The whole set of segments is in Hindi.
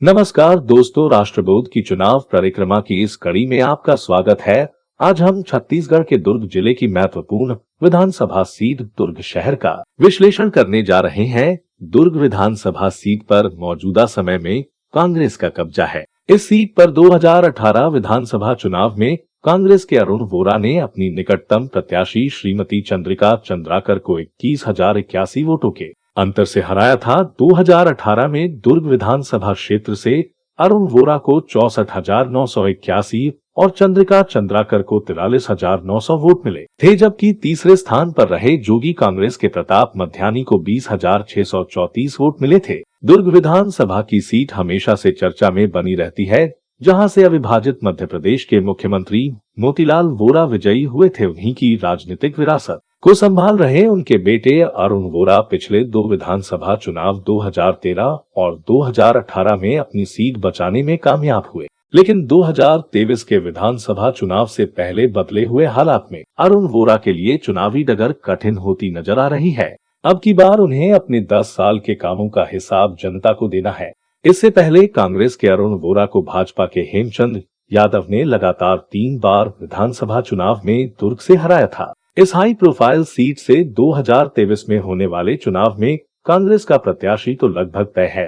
नमस्कार दोस्तों, राष्ट्रबोध की चुनाव परिक्रमा की इस कड़ी में आपका स्वागत है। आज हम छत्तीसगढ़ के दुर्ग जिले की महत्वपूर्ण विधानसभा सीट दुर्ग शहर का विश्लेषण करने जा रहे हैं। दुर्ग विधानसभा सीट पर मौजूदा समय में कांग्रेस का कब्जा है। इस सीट पर 2018 विधानसभा चुनाव में कांग्रेस के अरुण वोरा ने अपनी निकटतम प्रत्याशी श्रीमती चंद्रिका चंद्राकर को 21,081 वोटों के अंतर से हराया था। 2018 में दुर्ग विधानसभा क्षेत्र से अरुण वोरा को 64,981 और चंद्रिका चंद्राकर को 43,900 वोट मिले थे, जबकि तीसरे स्थान पर रहे जोगी कांग्रेस के प्रताप मध्यानी को 20,634 वोट मिले थे। दुर्ग विधानसभा की सीट हमेशा से चर्चा में बनी रहती है, जहां से अविभाजित मध्य प्रदेश के मुख्यमंत्री मोतीलाल वोरा विजयी हुए थे। उन्हीं की राजनीतिक विरासत को संभाल रहे उनके बेटे अरुण वोरा पिछले दो विधानसभा चुनाव 2013 और 2018 में अपनी सीट बचाने में कामयाब हुए, लेकिन 2023 के विधानसभा चुनाव से पहले बदले हुए हालात में अरुण वोरा के लिए चुनावी डगर कठिन होती नजर आ रही है। अब की बार उन्हें अपने 10 साल के कामों का हिसाब जनता को देना है। इससे पहले कांग्रेस के अरुण वोरा को भाजपा के हेमचंद यादव ने लगातार 3 बार विधानसभा चुनाव में दुर्ग से हराया था। इस हाई प्रोफाइल सीट से 2023 में होने वाले चुनाव में कांग्रेस का प्रत्याशी तो लगभग तय है,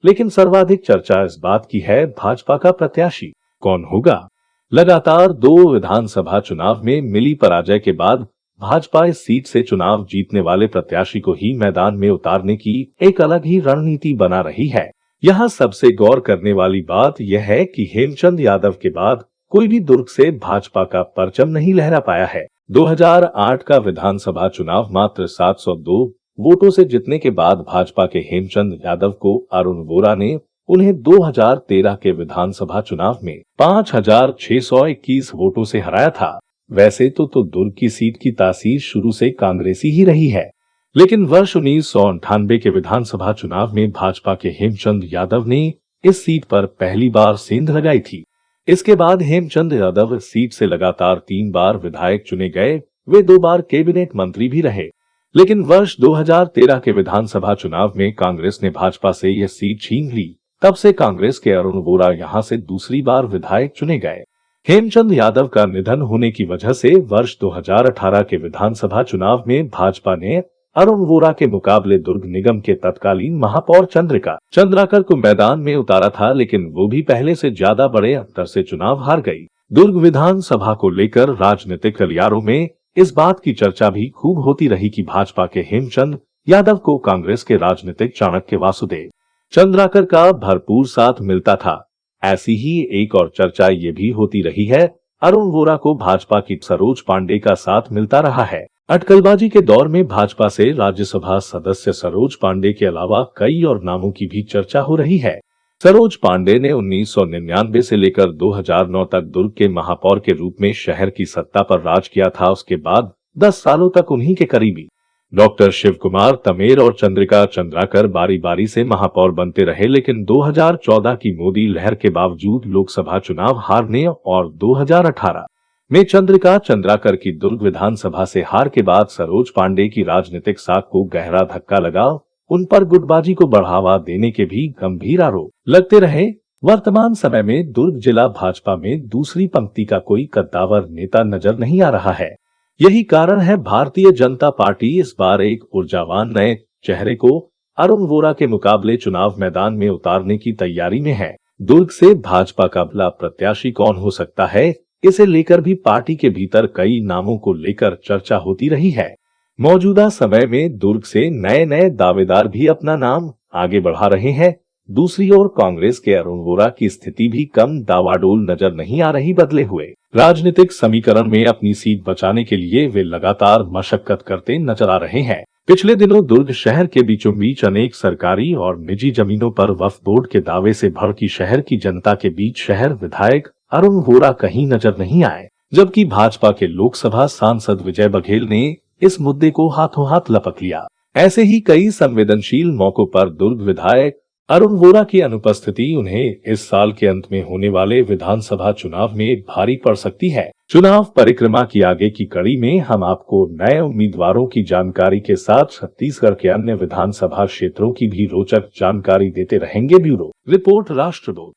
लेकिन सर्वाधिक चर्चा इस बात की है भाजपा का प्रत्याशी कौन होगा। लगातार 2 विधानसभा चुनाव में मिली पराजय के बाद भाजपा इस सीट से चुनाव जीतने वाले प्रत्याशी को ही मैदान में उतारने की एक अलग ही रणनीति बना रही है। यहाँ सबसे गौर करने वाली बात यह है कि हेमचंद यादव के बाद कोई भी दुर्ग से भाजपा का परचम नहीं लहरा पाया है। 2008 का विधानसभा चुनाव मात्र 702 वोटों से जीतने के बाद भाजपा के हेमचंद यादव को अरुण वोरा ने उन्हें 2013 के विधानसभा चुनाव में 5,621 वोटों से हराया था। वैसे तो दुर्ग की सीट की तासीर शुरू से कांग्रेसी ही रही है, लेकिन वर्ष 1998 के विधानसभा चुनाव में भाजपा के हेमचंद यादव ने इस सीट पर पहली बार सेंध लगाई थी। इसके बाद हेमचंद यादव सीट से लगातार 3 बार विधायक चुने गए। वे 2 बार कैबिनेट मंत्री भी रहे, लेकिन वर्ष 2013 के विधानसभा चुनाव में कांग्रेस ने भाजपा से यह सीट छीन ली। तब से कांग्रेस के अरुण वोरा यहां से दूसरी बार विधायक चुने गए। हेमचंद यादव का निधन होने की वजह से वर्ष 2018 के विधानसभा चुनाव में भाजपा ने अरुण वोरा के मुकाबले दुर्ग निगम के तत्कालीन महापौर चंद्रिका चंद्राकर को मैदान में उतारा था, लेकिन वो भी पहले से ज्यादा बड़े अंतर से चुनाव हार गई। दुर्ग विधानसभा को लेकर राजनीतिक गलियारों में इस बात की चर्चा भी खूब होती रही कि भाजपा के हेमचंद यादव को कांग्रेस के राजनीतिक चाणक्य वासुदेव चंद्राकर का भरपूर साथ मिलता था। ऐसी ही एक और चर्चा ये भी होती रही है अरुण वोरा को भाजपा की सरोज पांडे का साथ मिलता रहा है। अटकलबाजी के दौर में भाजपा से राज्यसभा सदस्य सरोज पांडे के अलावा कई और नामों की भी चर्चा हो रही है। सरोज पांडे ने 1999 से लेकर 2009 तक दुर्ग के महापौर के रूप में शहर की सत्ता पर राज किया था। उसके बाद 10 सालों तक उन्हीं के करीबी डॉक्टर शिव कुमार तमेर और चंद्रिका चंद्राकर बारी बारी से महापौर बनते रहे, लेकिन 2014 की मोदी लहर के बावजूद लोकसभा चुनाव हारने और 2018 में चंद्रिका चंद्राकर की दुर्ग विधानसभा से हार के बाद सरोज पांडे की राजनीतिक साख को गहरा धक्का लगा। उन पर गुटबाजी को बढ़ावा देने के भी गंभीर आरोप लगते रहे। वर्तमान समय में दुर्ग जिला भाजपा में दूसरी पंक्ति का कोई कद्दावर नेता नजर नहीं आ रहा है। यही कारण है भारतीय जनता पार्टी इस बार एक ऊर्जावान नए चेहरे को अरुण वोरा के मुकाबले चुनाव मैदान में उतारने की तैयारी में है। दुर्ग से भाजपा का अगला प्रत्याशी कौन हो सकता है, इसे लेकर भी पार्टी के भीतर कई नामों को लेकर चर्चा होती रही है। मौजूदा समय में दुर्ग से नए नए दावेदार भी अपना नाम आगे बढ़ा रहे हैं। दूसरी ओर कांग्रेस के अरुण वोरा की स्थिति भी कम दावाडोल नजर नहीं आ रही। बदले हुए राजनीतिक समीकरण में अपनी सीट बचाने के लिए वे लगातार मशक्कत करते नजर आ रहे हैं। पिछले दिनों दुर्ग शहर के बीचों बीच अनेक सरकारी और निजी जमीनों पर वक्फ बोर्ड के दावे से भड़की शहर की जनता के बीच शहर विधायक अरुण वोरा कहीं नजर नहीं आए, जबकि भाजपा के लोकसभा सांसद विजय बघेल ने इस मुद्दे को हाथों हाथ लपक लिया। ऐसे ही कई संवेदनशील मौकों पर दुर्ग विधायक अरुण वोरा की अनुपस्थिति उन्हें इस साल के अंत में होने वाले विधानसभा चुनाव में भारी पड़ सकती है। चुनाव परिक्रमा की आगे की कड़ी में हम आपको नए उम्मीदवारों की जानकारी के साथ छत्तीसगढ़ के अन्य विधानसभा क्षेत्रों की भी रोचक जानकारी देते रहेंगे। Bureau report, राष्ट्रबोध।